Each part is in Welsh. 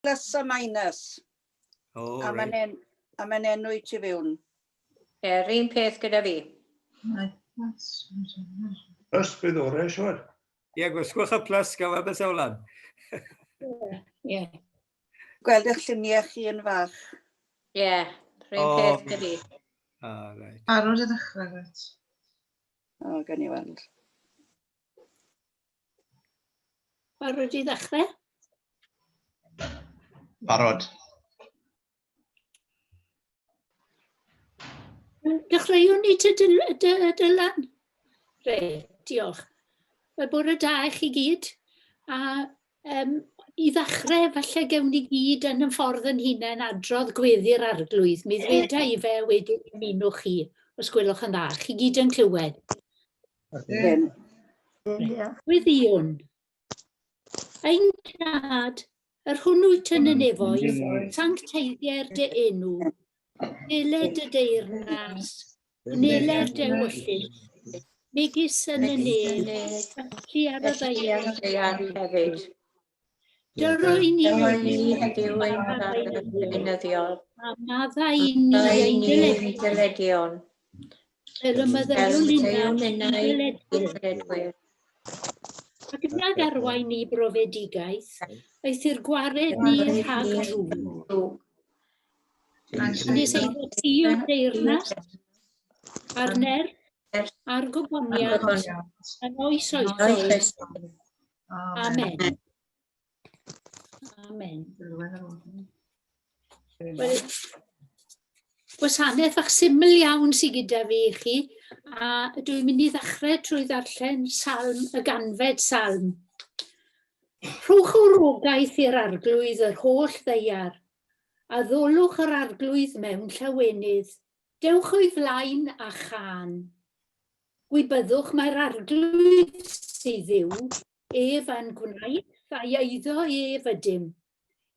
plus a minus. A mae'n enw i ti fewn. Yr un peth gyda fi. Plus bydd orau, siwr. Ie, gwysgwch y plus gafel beth ewlan. Ie. Gweld eich lluniau chi yn fach. Ie, yr un peth gyda fi. Barod y ddechrau, reit. O, gan i weld. Barod i ddechrau? Barod. Dechreuwn ni dylan. Re, diolch. Mae bore da i chi gyd. A i ddechrau, falle gewn ni gyd yn y ffordd yn hunain adrodd gweddi'r arglwydd. Mi ddweda i fe wedi ymunwch chi, os gwelwch yn dda. Chi gyd yn clywed. Gweddiwn. Ein tad, yr hwnnwyd yn y nefoedd, sancteiddiau'r dy enw, neled y deyrnas, neled y wyllus, megis yn y neled, chi ar y ddeiar hefyd. Dyroi ni heddiw ein gweinyddu'r, a maddau ni ein dyledion. Yr ymyddeol unau dyledwyr. Ac yna garwain ni brofedigaeth, aeth i'r gwared ni'n rhag drwy. Nes eiddo ti o'r deyrnas, a'r ner, a'r gogoniad, yn oes oes. Amen. Amen. Wel, gwasanaeth fach syml iawn sydd gyda fi i chi, a dwi'n mynd i ddechrau trwy ddarllen salm, y ganfed salm. Rhowch o rogaeth i'r arglwydd yr holl ddeiar, a ddolwch yr arglwydd mewn llawenydd, dewch o'i flaen a chan. Gwybyddwch mae'r arglwydd sydd yw, ef yn gwnaeth, a eiddo ef ydym,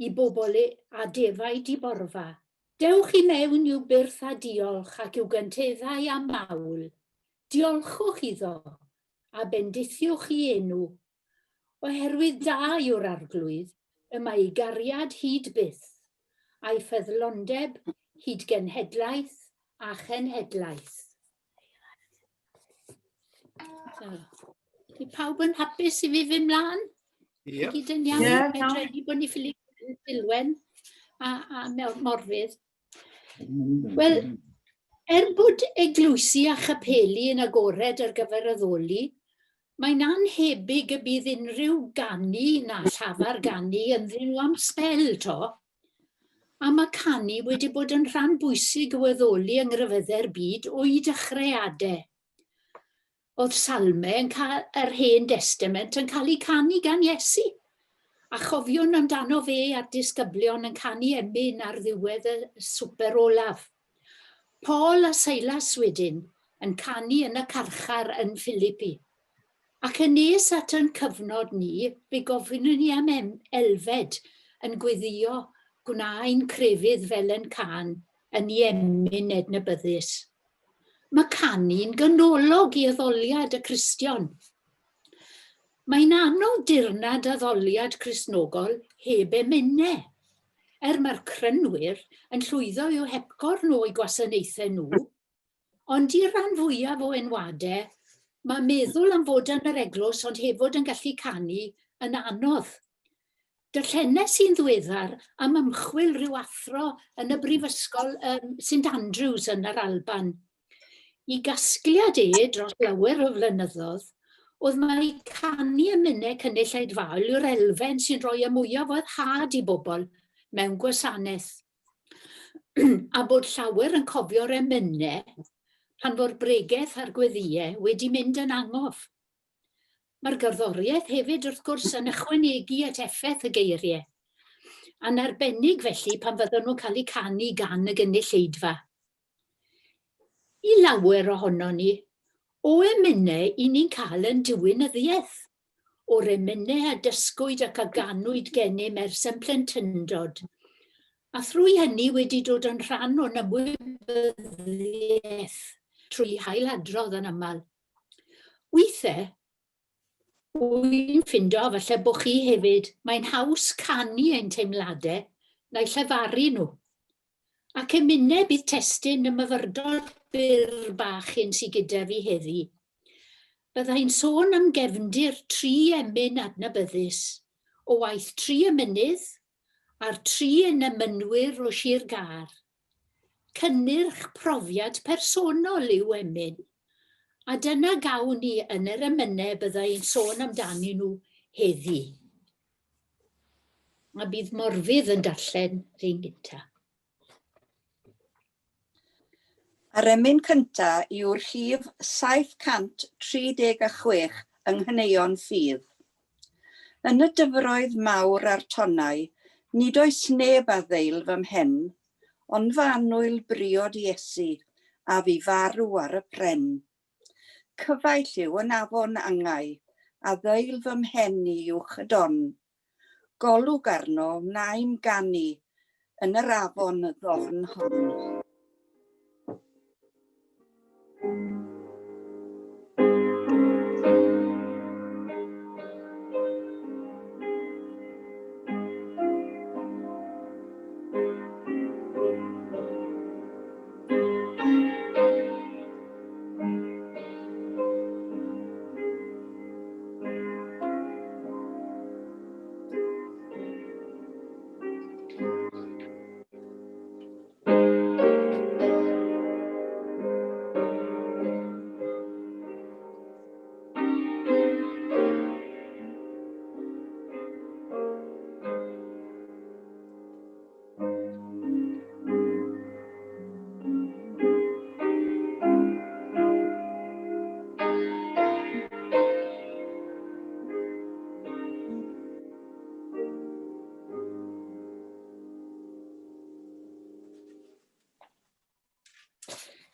i bobl a defaid i borfa. Dewch i mewn i'w byrth a diolch ac i'w gynteddau a mawl. Diolchwch iddo, a bendithiwch i enw. Oherwydd da yw'r arglwydd, y mae ei gariad hyd byth, a'i ffyddlondeb hyd genhedlaeth a chenhedlaeth. Ydy pawb yn hapus i fi fy mlaen? Ie. Gyd yn iawn, medre bod ni ffili Dilwen a Morfudd. Wel, bod eglwysi a chapeli yn agored ar gyfer addoli, mae'n anhebyg y bydd unrhyw ganu na llafar ganu yn ddyn am sbel to. A mae canu wedi bod yn rhan bwysig o addoli yng ngryfyddau'r byd o'i dechreuadau. Oedd salmau yn cael yr Hen Testament yn cael ei canu gan Iesu. A chofiwn amdano fe a'r disgyblion yn canu emyn ar ddiwedd y swper olaf. Paul a Silas wedyn yn canu yn y carchar yn Philippi. Ac yn nes at yn cyfnod ni, fe gofynwn ni am elfed yn gweddio gwnaen crefydd fel yn can yn ei emyn ednybyddus. Mae canu'n ganolog i addoliad y Cristion. Mae'n anodd dirnad addoliad Cristnogol heb emynau, mae'r crynwyr yn llwyddo i'w hepgor nhw o'i gwasanaethau nhw, ond i ran fwyaf o enwadau, mae meddwl am fod yn yr eglwys ond hefyd yn gallu canu yn anodd. Darllenau sy'n ddiweddar am ymchwil rhyw athro yn y brifysgol St Andrews yn yr Alban. I gasgliad dros lawer o flynyddoedd, oedd mae canu emynau cynnyll aidfaol yw'r elfen sy'n rhoi y mwyaf o had i bobl mewn gwasanaeth. A bod llawer yn cofio'r emynau pan fod bregaeth a'r gweddiau wedi mynd yn angof. Mae'r gerddoriaeth hefyd wrth gwrs yn ychwanegu at effaith y geiriau. A'n arbennig felly pan fydden nhw'n cael eu canu gan y gynulleidfa. I lawer ohono ni, o emynau i ni'n cael yn diwinyddiaeth, o'r emynau a dysgwyd ac a ganwyd gennym ers yn plentyndod. A thrwy hynny wedi dod yn rhan o'n ymwybyddiaeth trwy hailadrodd yn aml. Weithiau, Wy'n ffindo, falle bod chi hefyd, mae'n haws canu ein teimladau neu llefaru nhw. Ac emyneb bydd testyn y myfyrdod byr bach un sydd gyda fi heddi. Byddai'n sôn am gefndir 3 emyn adnabyddus, o waith 3 emynydd a'r 3 yn emynwyr o Sir Gar. Cynnyrch profiad personol yw emyn, a dyna gawn ni yn yr emynau byddai'n sôn amdanyn nhw heddi. A bydd Morfudd yn darllen rhain gyntaf. Yr emyn cyntaf yw'r rhif 736 yng Nghaneuon Ffydd. Yn y dyfroedd mawr a'r tonnau, nid oes neb a ddeil fy mhen, ond fy annwyl briod Iesu, a fi farw ar y pren. Cyfaill yw yn afon angau, a ddeil fy mhen i i'w chydon. Golwg arno naim ganu, yn yr afon ddofn hon.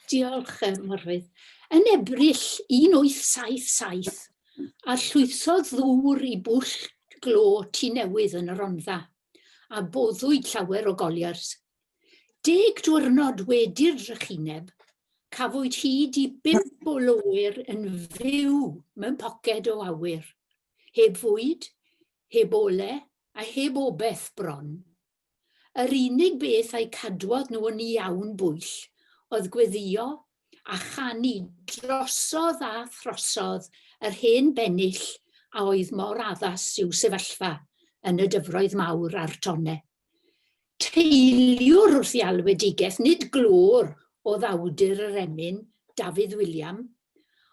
Diolch, Morfudd. Yn Ebrill 1877, a llwythodd ddŵr i bwll glo Tŷ Newydd yn y Rhondda, a boddwyd llawer o goliars. 10 diwrnod wedi'r drychineb, cafwyd hyd i 5 o lowyr yn fyw mewn poced o awyr, heb fwyd, heb ole a heb obeth bron. Yr unig beth a'i cadwodd nhw yn iawn bwyll oedd gweddio a chanu drosodd a throsodd yr hen bennill a oedd mor addas i'w sefyllfa yn y dyfroedd mawr a'r tonnau. Teiliwr wrth i alwedigaeth, nid glôr o ddawdur yr emyn, Dafydd William,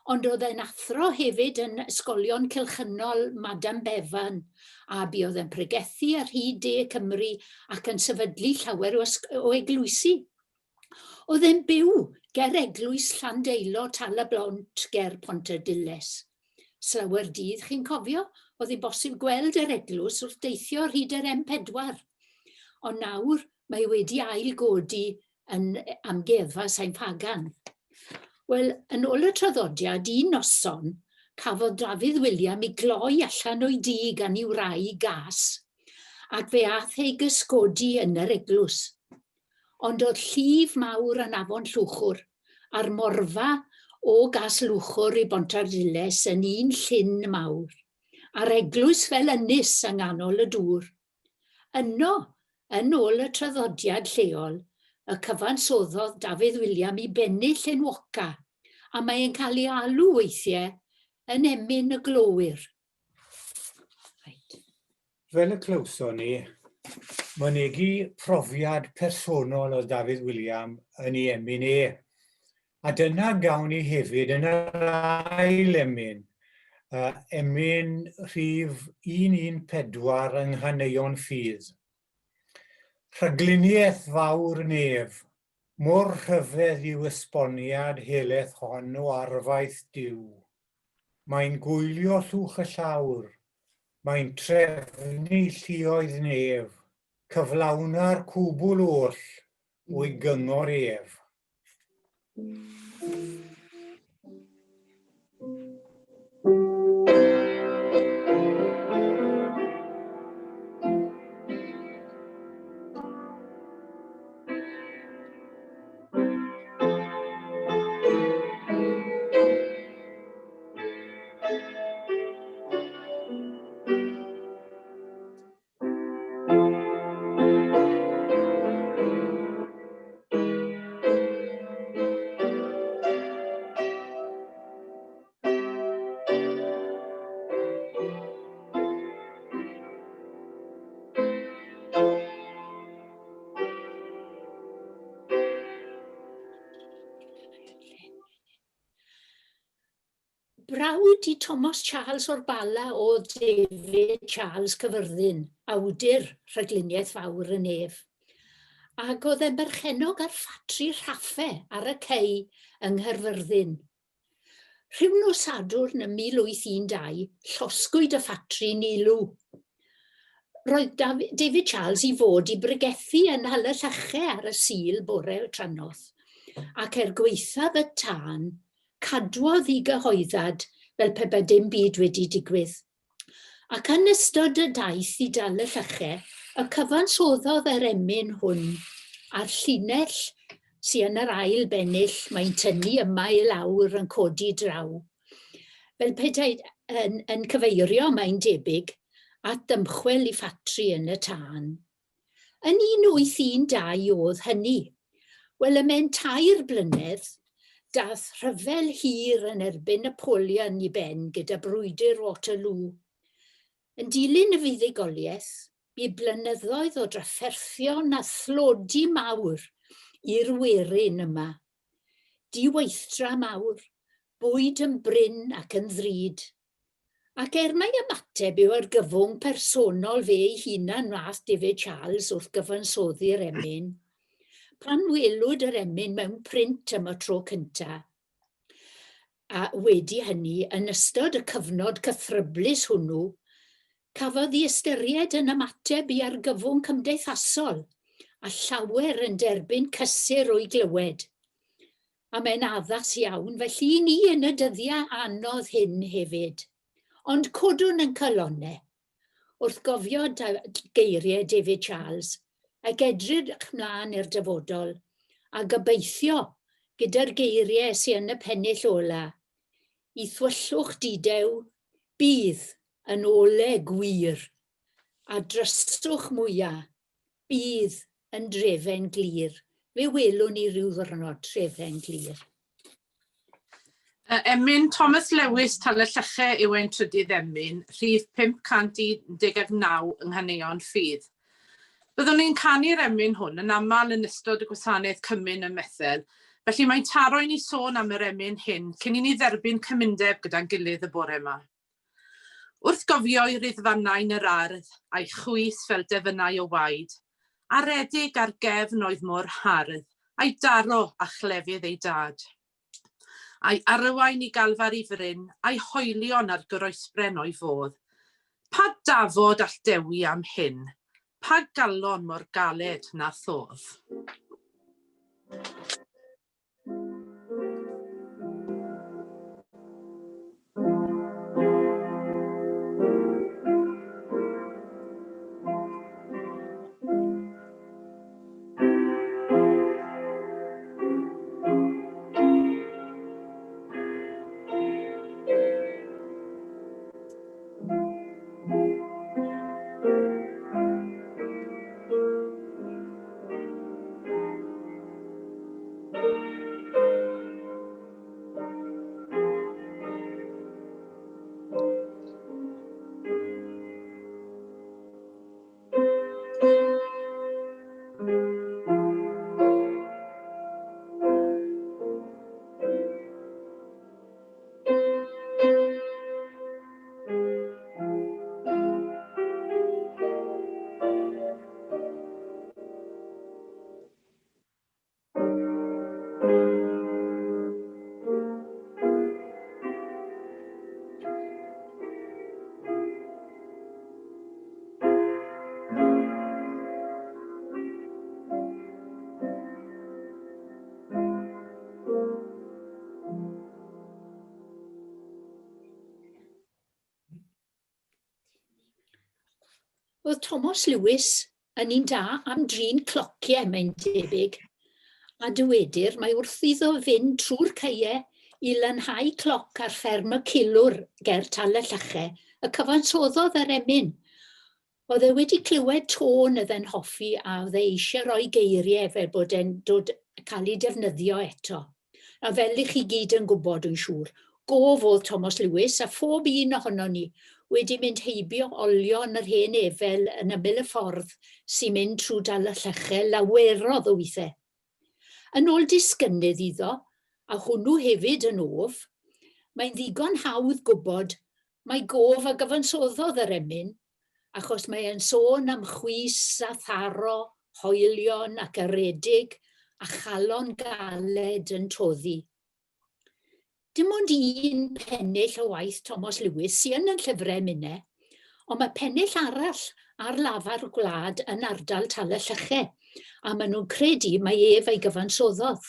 ond oedd e'n athro hefyd yn ysgolion cylchynol Madam Bevan, a buodd e'n pregethu ar hyd De Cymru ac yn sefydlu llawer o eglwysi. Oedd e'n byw ger eglwys Llandeilo Tal-y-Blont ger Pontarddulais. Slawer dydd, chi'n cofio, oedd hi'n bosib gweld yr eglwys wrth deithio ar hyd yr M4. Ond nawr mae wedi ail-godi yn amgueddfa Sain Pagan. Wel, yn ôl y traddodiad, un noson, cafodd Dafydd William ei gloi allan o'i dŷ gan i'w rai gas, ac fe ath ei gysgodi yn yr eglwys. Ond oedd llif mawr yn afon Llwchwr, a'r morfa o gas Lwchwr i Pontarddulais yn un llyn mawr, a'r eglwys fel ynys yng nghanol y dŵr. Yno, yn ôl y traddodiad lleol, y cyfansoddodd Dafydd William i bennill enwoca, a mae'n cael ei alw weithiau yn emyn y glowyr. Fel y clywson ni, mynegu profiad personol o Dafydd William yn ei emyn e. A dyna gawn ni hefyd yn yr ail emyn, emyn rhif 114 yng Nghaneuon Ffydd. Rhagluniaeth fawr nef, mor rhyfedd yw esboniad heleth hon o arfaith diw. Mae'n gwylio llwch y llawr, mae'n trefnu lluoedd nef, cyflawna'r cwbl oll o'i gyngor ef. brawd i Thomas Charles o'r Bala o David Charles Caerfyrddin, awdur rhagluniaeth fawr y nef. Ac oedd e'n berchenog ar ffatri rhaffau ar y cei yng Nghaerfyrddin. Rhyw nos Sadwrn yn 1812, llosgwyd y ffatri Nilw. Roedd David Charles i fod i bregethu yn Talyllychau ar y Sul bore y tranodd, ac gweithaf y tân, cadwodd i gyhoeddad fel pe bai dim byd wedi digwydd. Ac yn ystod y daith i Talyllychau, y cyfansoddodd yr emyn hwn a'r llinell sy'n yn yr ail bennill mae'n tynnu yma i lawr yn codi draw. Fel petai yn cyfeirio mae'n debyg at dymchwel i ffatri yn y tân. Yn 1812 oedd hynny. Wel, y mewn 3 blynedd, daeth rhyfel hir yn erbyn Napoleon i ben gyda brwydr Waterloo. Yn dilyn y fuddugoliaeth, bu blynyddoedd o drafferthio na thlodi mawr i'r werin yma. Diweithtra mawr, bwyd yn bryn ac yn ddrud. Ac mai ymateb yw argyfwng personol fe ei hunan nath David Charles wrth gyfansoddi'r emyn, pan welwyd yr emyn mewn print am y tro cyntaf. A wedi hynny, yn ystod y cyfnod cythryblus hwnnw, cafodd ei ystyried yn ymateb i argyfwng cymdeithasol, a llawer yn derbyn cysur o'i glywed. A mae'n addas iawn, felly ni yn y dyddiau anodd hyn hefyd. Ond codwn yn colonnau, wrth gofio geiriau David Charles, ac edrych ymlaen i'r dyfodol, a gobeithio gyda'r geiriau sy'n yn y pennill ola, i thwyllwch didew, bydd yn ole gwir, a dryswch mwyaf, bydd yn drefen glir. Fe welwn ni ryw ddwrnod drefen glir. Emyn Thomas Lewis Talyllychau yw ein trydydd emyn, rhif 519 yng Nghaneuon Ffydd. Byddwn ni'n canu'r emyn hwn yn aml yn ystod y gwasanaeth cymun ym Bethel, felly mae'n taro i ni sôn am yr emyn hyn cyn i ni dderbyn cymundeb gyda'n gilydd y bore yma. Wrth gofio i ryddfannau'n yr ardd a'i chwys fel defynnau o waed, aredig ar gefn oedd mor hardd, a'i daro a chlefydd ei dad. A'i arwain i galfar i fryn, a'i hoelion ar groesbren o'i fodd. Pa dafod all dewi am hyn? Pa galon mor galed na thodd? Oedd Thomas Lewis yn un da am drin clociau, mae'n debyg, a dywedir mae wrth iddo fynd trwy'r caeau i lanhau cloc ar fferm y Cilwr ger Talyllychau, y cyfansoddodd yr emyn. Oedd e wedi clywed tôn ydde'n hoffi a oedd e eisiau rhoi geiriau fel bod e'n cael ei defnyddio eto. A fel i chi gyd yn gwybod yn siŵr, gof oedd Thomas Lewis a phob un ohono ni wedi mynd heibio olion yr hen efel yn ymyl y ffordd sy'n mynd trwy Talyllychau lawerodd o weithiau. Yn ôl disgynydd iddo, a hwnnw hefyd yn of, Mae'n ddigon hawdd gwybod mae gof a gyfansoddodd yr emyn, achos mae e'n sôn am chwys a tharo, hoelion ac aredig a chalon galed yn toddi. Dim ond un pennill o waith Thomas Lewis sy'n yn llyfrau minnau, ond mae pennill arall ar lafar gwlad yn ardal Talyllychau, a maen nhw'n credu mae ef ei gyfansoddodd.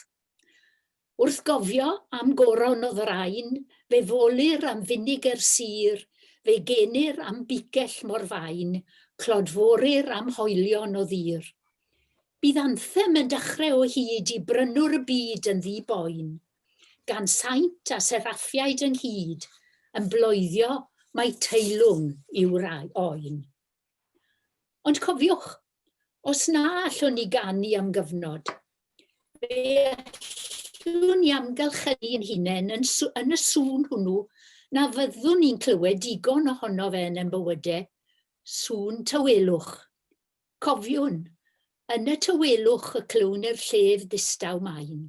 Wrth gofio am goron o ddrain, fe folir am finiger sir, fe genir am bicell morfain, clodforir am hoelion o ddir. Bydd anthem yn dechrau o hyd i brynwr y byd yn ddiboen, gan saint a seraffiaid ynghyd, yn bloeddio mae teilwng yw'r oen. Ond cofiwch, os na allwn ni ganu am gyfnod, fe allwn ni amgylchynu'n hunain yn y sŵn hwnnw na fyddwn ni'n clywed digon ohono fe yn ein bywydau, sŵn tywelwch. Cofiwn, yn y tywelwch y clwn i'r llef ddistaw maen.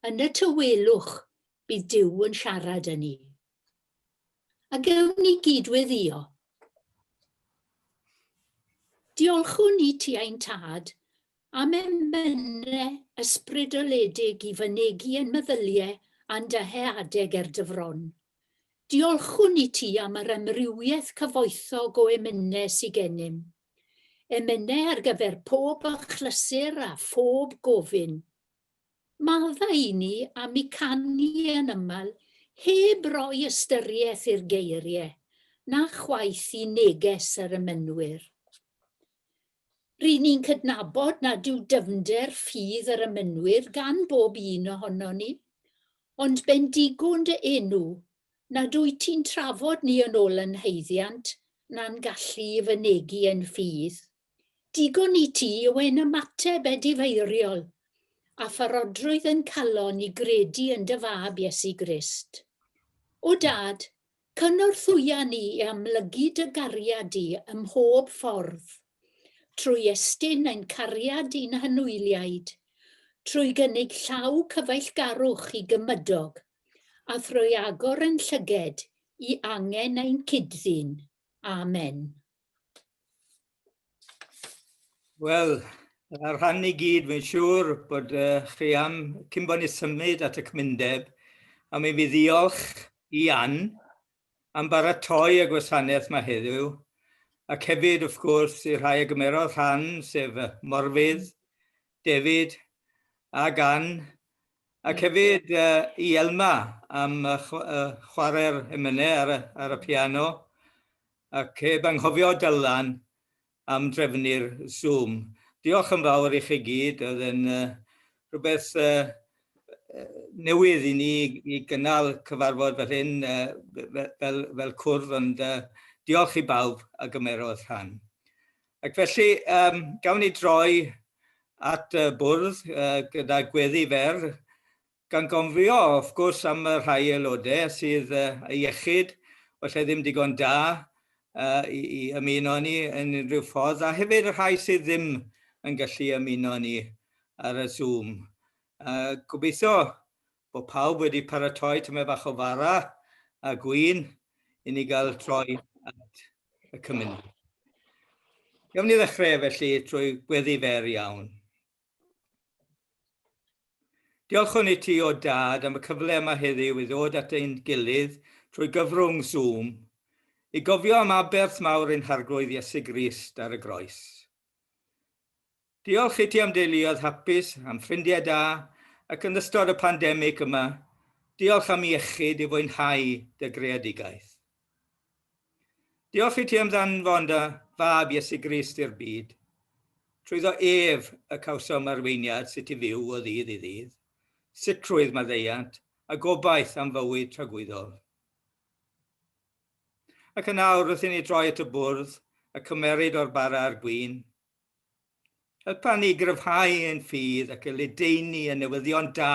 Yn y tywelwch bydd Duw yn siarad â ni. A gewn ni gydweddio. Diolchwn ni ti ein tad am emynau ysbrydoledig i fynegu ein meddyliau a'n dyheadeg dyfron. Diolchwn ni ti am yr amrywiaeth cyfoethog o emynau sy'n gennym. Emynau ar gyfer pob achlysur a phob gofyn. Madda i ni am i canu yn ymyl heb roi ystyriaeth i'r geiriau, na chwaith i neges yr emynwyr. Rydyn ni'n cydnabod nad yw dyfnder ffydd yr emynwyr gan bob un ohono ni, ond bendigwn dy enw nad wyt ti'n trafod ni yn ôl yn heiddiant na'n gallu i fynegu yn ffydd. Digon i ti yw ein ymateb edifeiriol, a pharodrwydd yn calon i gredu yn dy fab Iesu Grist. O dad, cynorthwya ni i amlygu dy gariad di ym mhob ffordd, trwy estyn ein cariad i'n hynwyliaid, trwy gynnig llaw cyfeillgarwch i gymydog, a thrwy agor yn llyged i angen ein cydddyn. Amen. Wel, ar rhan i gyd, mae'n siŵr bod chi am cyn bod ni symud at y Cymundeb, a mi fydd diolch i Anne am baratoi y gwasanaeth yma heddiw, ac hefyd, wrth gwrs, i rhai y gymerodd rhan, sef Morfudd, Dafydd ac Anne, ac hefyd i Elma am chwarae'r emynau ar y piano, ac heb anghofio Dylan am drefnu'r Zoom. Diolch yn fawr i chi gyd, oedd yn rhywbeth newydd i ni i gynnal cyfarfod fel hyn fel cwrdd, ond diolch i bawb a gymerodd rhan. Ac felly, gawn ni droi at y bwrdd gyda gweddi fer, gan gonfio, wrth gwrs, am y rhai aelodau sydd y iechyd, falle ddim digon da i ymuno ni yn rhyw ffordd, a hefyd y rhai sydd ddim yn gallu ymuno ni ar y Zoom. Gobeithio bod pawb wedi paratoi tymed bach o fara a gwyn i ni gael troi at y cymun. Gawn ni ddechrau felly trwy gweddi fer iawn. Diolchwn i ti o dad am y cyfle yma heddiw i ddod at ein gilydd trwy gyfrwng Zoom, i gofio am aberth mawr ein harglwydd Iesu Grist ar y groes. Diolch i ti am deuluodd hapus, am ffrindiau da, ac yn ystod y pandemig yma, diolch am iechyd i fwynhau dy greadigaeth. Diolch i ti am ddanfon dy fab Iesu Grist i'r byd, trwyddo ef y cawsom arweiniad sut i fyw o ddydd i ddydd, sicrwydd maddeuant a gobaith am fywyd tragwyddol. Ac yn awr wrth i ni droi at y bwrdd a cymeryd o'r bara a'r gwyn, helpa ni gryfhau ein ffydd ac ledaenu y newyddion da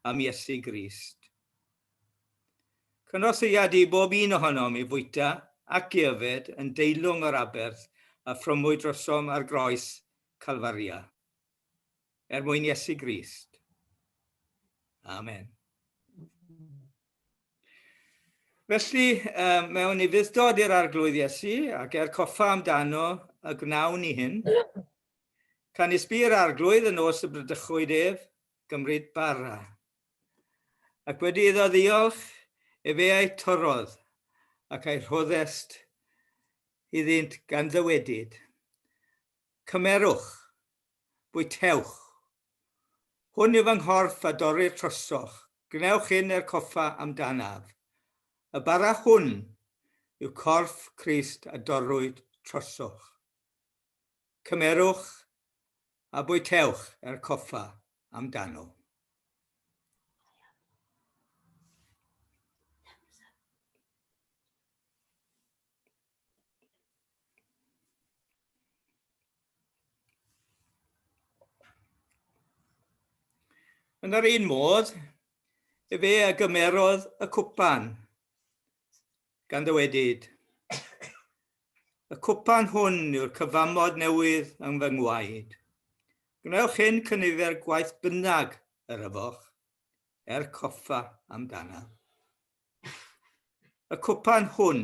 am Iesu Grist. Cynorthwyd i bob un ohonom i fwyta ac i yfed yn deilwng o'r aberth a phrymwyd drosom ar groes Calfaria. Mwyn Iesu Grist. Amen. Felly, mewn i fuddod i'r arglwydd Iesu ac coffa amdano y gnawn ni hyn, can i sbi'r arglwydd yn os y brydychwyd ef, gymryd bara. Ac wedi iddo ddiolch, fe ei torodd ac ei rhoddest iddynt gan ddywedyd. Cymerwch, bwytewch. Hwn yw fy nghorff a dorri'r trosoch. Gwnewch hyn coffa amdanaf. Y bara hwn yw corff Crist a dorrwyd trosoch. Cymerwch a bwytewch coffa amdano. Yn yr un modd, fe gymerodd y cwpan gan ddywedyd. Y cwpan hwn yw'r cyfamod newydd yng fy ngwaed. Gwnewch hyn cynifer gwaith bynnag yr yfoch, coffa amdana. Y cwpan hwn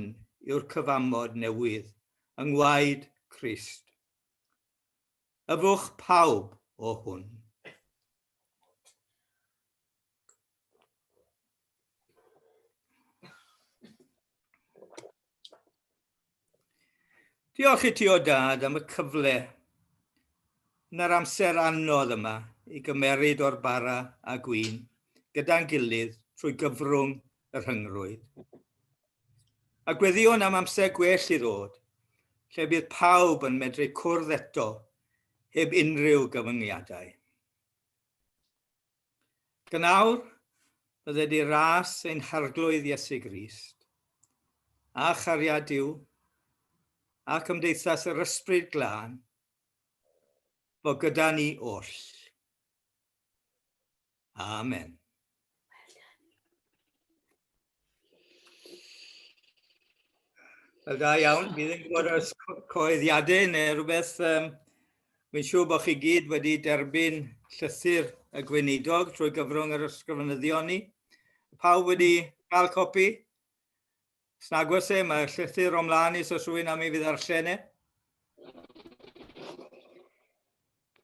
yw'r cyfamod newydd yng ngwaed Crist. Yfwch pawb o hwn. Diolch i ti o dad am y cyfle yn yr amser anodd yma i gymeryd o'r bara a gwin gyda'n gilydd trwy gyfrwng y rhyngrwyd. A gweddion am amser gwell i ddod, lle bydd pawb yn medru cwrdd eto heb unrhyw gyfyngiadau. Gynawr, bydde di ras ein harglwydd Iesu Grist, a chariad Duw, a cymdeithas yr ysbryd glân, fod gyda ni oll. Amen. Wel da iawn, bydd yn gwybod oes coeddiadau neu rhywbeth. Mae'n siŵr bod chi gyd wedi derbyn llythyr y gweinidog trwy gyfrwng yr ysgrifenyddion ni. Pawb wedi cael copi? Snagos mae llythyr o mlaen i os rhywun am ei fydd arllenau.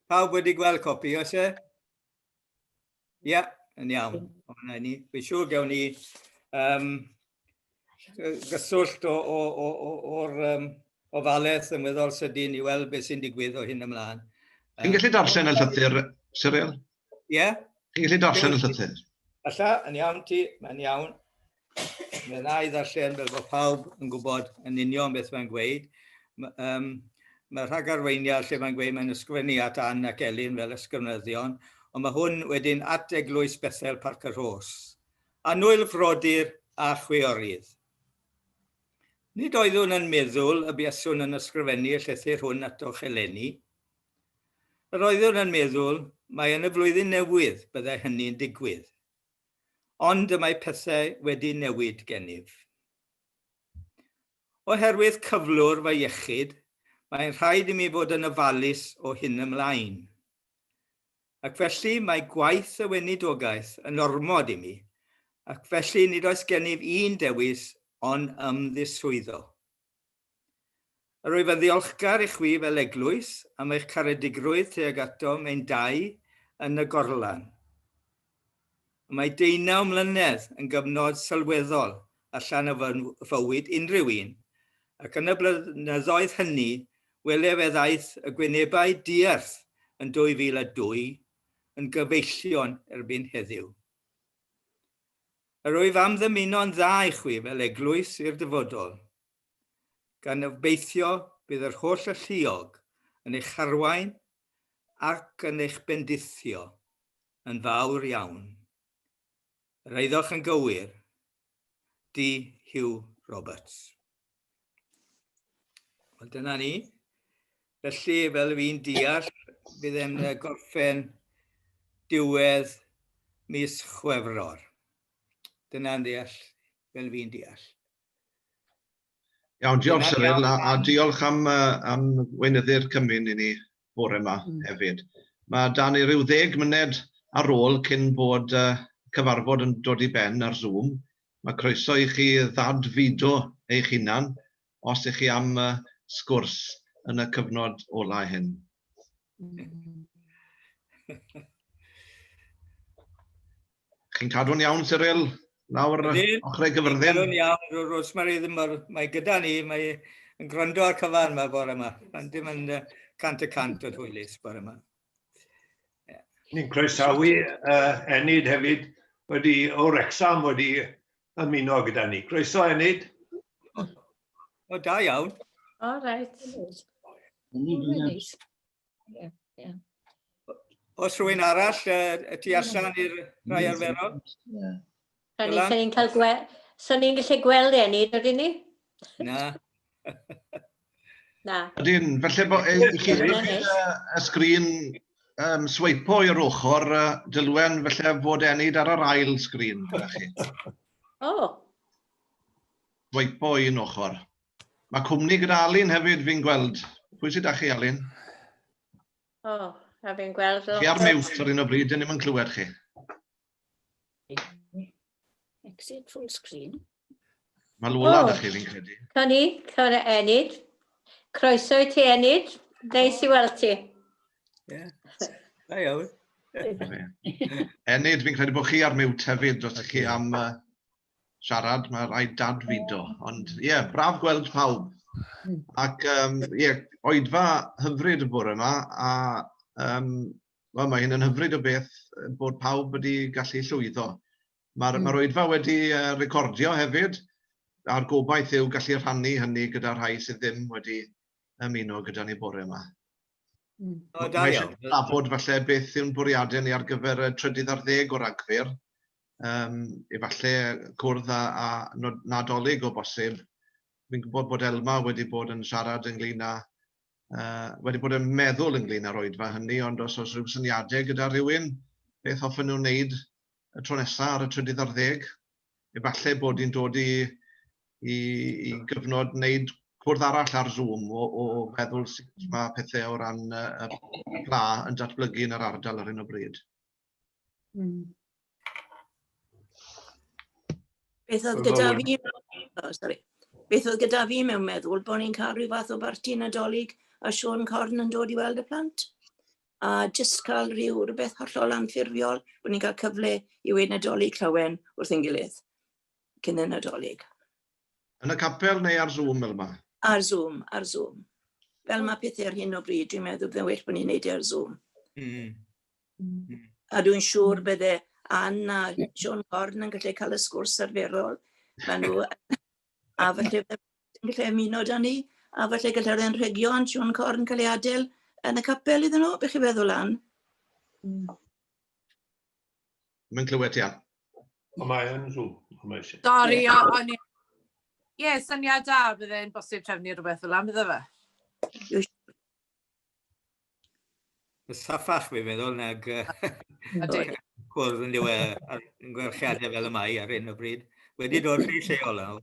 Pawb wedi gweld copi, oes e? Ia, yn iawn. Fi'n siŵr gawn ni gyswllt o'r ofalaeth yn weddol sydyn i weld beth sy'n digwydd o hyn ymlaen. Chi'n gallu darllen y llythyr, Cyril? Ie? Chi'n gallu darllen y llythyr? Alla, yn iawn ti, mae'n iawn. Mae'n dda i ddarllen fel bod pawb yn gwybod yn union beth mae'n gweud. Mae rhagarweiniau lle mae'n gweud mae'n ysgrifennu at Anne ac Elin fel ysgrifenyddion, ond mae hwn wedyn at eglwys Bethel Parc-y-rhos. Annwyl frodyr a chweorydd. Nid oeddwn yn meddwl y buaswn yn ysgrifennu y llythyr hwn atoch eleni. Yr oeddwn yn meddwl mae yn y flwyddyn newydd byddai hynny'n digwydd. Ond y mae pethau wedi newid gennyf. Oherwydd cyflwr fy iechyd, mae'n rhaid i mi fod yn ofalus o hyn ymlaen. Ac felly mae gwaith y weinidogaeth yn ormod i mi, ac felly nid oes gennyf un dewis ond ymddiswyddo. Rwyf yn ddiolchgar i chwi fel eglwys am eich caredigrwydd tuag ato mewn dau yn y gorlan. Mae 19 mlynedd yn gyfnod sylweddol allan y fywyd unrhyw un, ac yn y blynyddoedd hynny, welef e ddaeth y gwynebau diarth yn 2002 yn gyfeillion erbyn heddiw. Rwyf am ddymuno'n dda i chwi fel eglwys i'r dyfodol, gan obeithio bydd yr holl alluog yn eich harwain ac yn eich bendithio yn fawr iawn. Yr eiddoch yn gywir, D. Hugh Roberts. Wel, dyna ni. Felly, fel fi'n deall, bydd e'n gorffen diwedd mis Chwefror. Dyna'n deall, fel fi'n deall. Iawn, diolch Cyril, a diolch am gweinyddu'r cymun i ni bore yma hefyd. Mae da ni ryw 10 munud ar ôl cyn bod cyfarfod yn dod i ben ar Zoom. Mae croeso i chi ddadfudo eich hunan os ych chi am sgwrs yn y cyfnod ola hyn. Chi'n cadw'n iawn, Cyril? Nawr ochrau Caerfyrddin? Cadw'n iawn, Rosemary ddim mae gyda ni, mae'n gwrando ar cyfan yma bore yma. Dim yn cant y cant o hwylus bore yma. Ni'n croesawu Enid hefyd o Wrecsam wedi ymuno gyda ni. Croeso Enid. O, da iawn. O, reit. Os rhywun arall, y tu allan i'r rhai arferol? Ni'n gallu gweld Enid, ydyn ni? Na. Na. Ydyn, felly i chi y sgrin sweipo i'r ochr, Dylwen, felly fod Enid ar yr ail sgrin gyda chi. O. Sweipo un ochr. Mae cwmni gyda Alun hefyd fi'n gweld. Pwy sydd â chi, Alun? O, a fi'n gweld... Chi ar miwt ar un o bryd, dyn ni'n mynd clywed chi. Exit full screen. Mae Lola da chi, fi'n credu. Cwn Enid. Croeso i ti, Enid. Neis i weld ti. Da iawn. Enid, fi'n credu bod chi ar miwt hefyd, os ydych chi am siarad, mae rhaid dadfudo. Ond ie, braf gweld pawb. Ac oedfa hyfryd y bore yma, a mae hyn yn hyfryd o beth bod pawb wedi gallu llwyddo. Mae'r oedfa wedi recordio hefyd, a'r gobaith yw gallu rhannu hynny gyda rhai sydd ddim wedi ymuno gyda ni bore yma. Mae eisiau trafod falle beth yw'n bwriadau ni ar gyfer y 30 o Ragfyr, efallai cwrdd a nadolig o bosib. Fi'n gwybod bod Elma wedi bod yn siarad ynglyn â, wedi bod yn meddwl ynglyn â'r oedfa hynny, ond os oes rhyw syniadau gyda rhywun, beth hoffwn nhw'n wneud y tro nesaf ar y 30, efallai bod hi'n dod i gyfnod wneud cwrdd arall ar Zoom o feddwl sut mae pethau o ran y pla yn datblygu yn yr ardal ar hyn o bryd. Beth oedd gyda fi... Beth oedd gyda fi mewn meddwl bod ni'n cael rhyw fath o barti nadolig a Siôn Corn yn dod i weld y plant. A jyst cael rhywbeth hollol anffurfiol bod ni'n cael cyfle i weid nadolig llawen wrth ein gilydd cyn y nadolig. Yn y capel neu ar Zoom, Elma? Ar Zoom. Fel mae pethau ar hyn o bryd, dwi'n meddwl byddai'n well bod ni'n neud ar Zoom. A dwi'n siŵr bydde Anne a Siôn Corn yn gallu cael y sgwrs arferol. A falle yn gallu ymuno da ni, a falle gallai'r enrhegio Siôn Corn cael ei adael yn y capel iddyn nhw, beth chi feddwl, Anne? Mae'n clywed ti, Anne. Mae yn Zoom. Sori, ie, syniad da, byddai'n bosib trefnu rhywbeth fel am, bydde fe? Saffach fi'n meddwl, nag cwrdd yn diwedd yn gwerchiadau fel y mai ar hyn o bryd. Wedi dod rhy lleol nawr.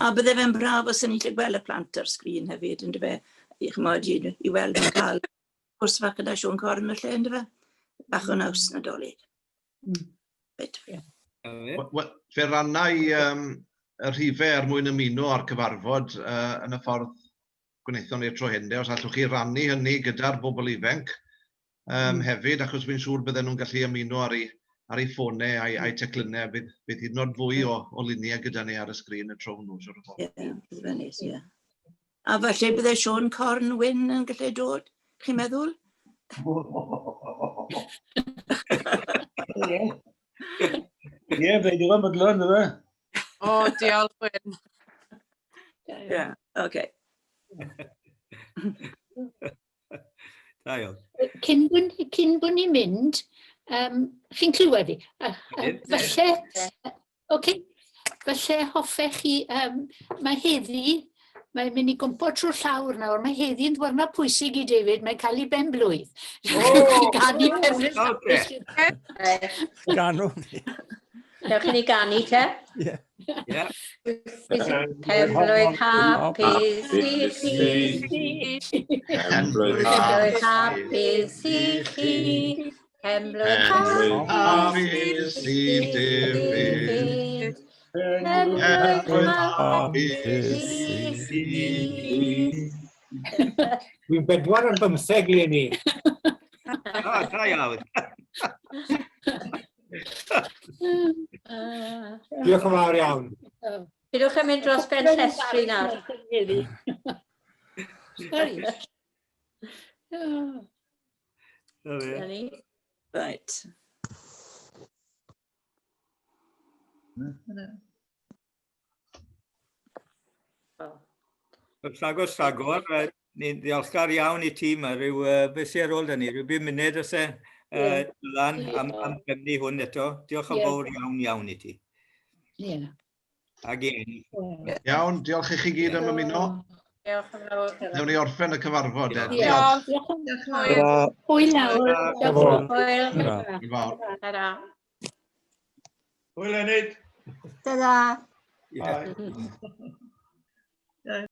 A bydde fe'n braf os yn ni'n gweld y plant ar sgrin hefyd, ynddo fe? I weld yn cael cwrs fach gyda Siôn Corn y lle, ynddo fe? Bach o naws nadolig. Fe rannau y rhifau er mwyn ymuno ar cyfarfod yn y ffordd gwnaethon ni'r tro hynny, os allwch chi rannu hynny gyda'r bobl ifanc hefyd, achos fi'n siŵr bydden nhw'n gallu ymuno ar eu ffonau a'i teclynau, bydd hyd yn oed fwy o luniau gyda ni ar y sgrin y tro hwnnw. Ie. A falle bydde Siôn Corn Wyn yn gallu dod, chi'n meddwl? Ie, fe digon bydlon, yna. O, diolch, Wyn. Ie, oce. Da iawn. Cyn bod ni'n mynd, chi'n clywed fi? Falle hoffech chi, mae heddi, mae'n mynd i gwmpo trwy'r llawr nawr, mae heddi'n ddwrnod pwysig i David, mae'n cael ei ben-blwydd. Ganu pen-blwydd. Ganw. Dewch i ni ganu te? Ie. Pen-blwydd hapus i chi. Pen-blwydd hapus i chi. Hemlyn hapus i Dafydd. Hemlyn hapus i Dwi'n 45 i ni. Da iawn. Diolch yn fawr iawn. Pidwch yn mynd dros ben llestri nawr. Sori. Right. Rhagor, ni'n ddiolchgar iawn i tîm yma. Beth sy'n ar ôl da ni? Rhyw 5 munud os e lan am bemni hwn eto. Diolch yn fawr iawn i ti. Ag i. Iawn, diolch i chi gyd am ymuno. Diolch yn fawr. Newn ni orffen y cyfarfod. Diolch. Hwyl nawr. Hwyl. Diolch. Hwyl Enid. Ta-da. Bye.